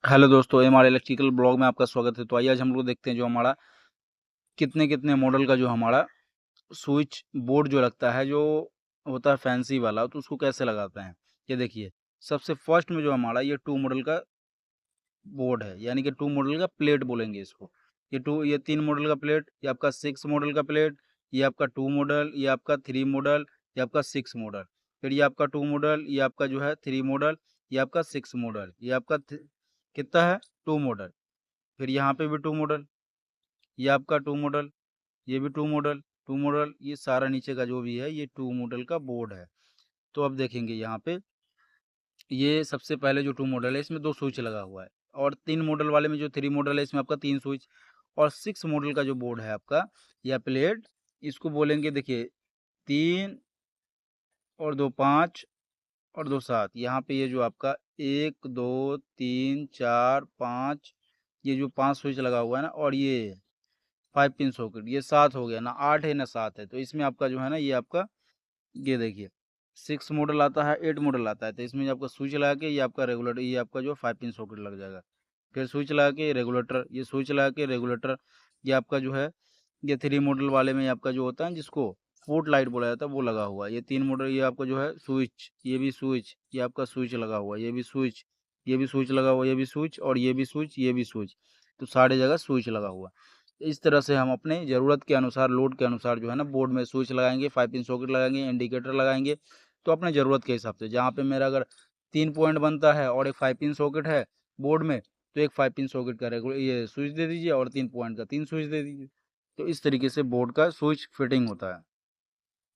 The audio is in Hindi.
हेलो दोस्तों, हमारे इलेक्ट्रिकल ब्लॉग में आपका स्वागत है। तो आइए आज हम लोग देखते हैं जो हमारा कितने कितने मॉडल का जो हमारा स्विच बोर्ड जो लगता है, जो होता है फैंसी वाला, तो उसको कैसे लगाते हैं। ये देखिए, सबसे फर्स्ट में जो हमारा ये 2 मॉडल का बोर्ड है, यानी कि 2 मॉडल का प्लेट बोलेंगे इसको। ये 3 मॉडल का प्लेट, ये आपका 6 मॉडल का प्लेट, ये आपका 2 मॉडल, ये आपका 3 मॉडल, ये आपका 6 मॉडल। फिर ये आपका 2 मॉडल, ये आपका जो है 3 मॉडल, ये आपका 6 मॉडल, ये आपका कितना है 2 मॉडल। फिर यहाँ पे भी 2 मॉडल, ये आपका 2 मॉडल, ये भी 2 मॉडल, 2 मॉडल, ये सारा नीचे का जो भी है ये 2 मॉडल का बोर्ड है। तो अब देखेंगे यहाँ पे, ये सबसे पहले जो 2 मॉडल है इसमें 2 स्विच लगा हुआ है, और 3 मॉडल वाले में जो 3 मॉडल है इसमें आपका 3 स्विच। और 6 मॉडल का जो बोर्ड है आपका या प्लेट, इसको बोलेंगे देखिए 3 और 2 5 और 2 7। यहाँ पे ये जो आपका 1 2 3 4 5, ये जो 5 स्विच लगा हुआ है ना, और ये 5 पिन सॉकेट, ये 7 हो गया ना, 8 है ना 7 है। तो इसमें आपका जो है ना, ये आपका ये देखिए 6 मॉडल आता है, 8 मॉडल आता है। तो इसमें आपका स्विच लगा के ये आपका रेगुलेटर, ये आपका जो 5 पिन सॉकेट लग जाएगा। फिर स्विच लगा के रेगुलेटर, ये स्विच लगा के रेगुलेटर, ये आपका जो है ये 3 मॉडल वाले में आपका जो होता है जिसको फुट लाइट बोला जाता है, वो लगा हुआ है। ये 3 मॉडल, ये आपका जो है स्विच, ये भी स्विच, ये आपका स्विच लगा हुआ है, ये भी स्विच, ये भी स्विच लगा हुआ है, ये भी स्विच, और ये भी स्विच, ये भी स्विच। तो सारी जगह स्विच लगा हुआ है। इस तरह से हम अपने ज़रूरत के अनुसार, लोड के अनुसार जो है ना, बोर्ड में स्विच लगाएँगे, 5 पिन सॉकेट लगाएँगे, इंडिकेटर लगाएँगे। तो अपने ज़रूरत के हिसाब से, जहाँ पे मेरा अगर 3 पॉइंट बनता है और एक 5 पिन सॉकेट है बोर्ड में, तो एक 5 पिन सॉकेट का ये स्विच दे दीजिए, और 3 पॉइंट का 3 स्विच दे दीजिए। तो इस तरीके से बोर्ड का स्विच फिटिंग होता है।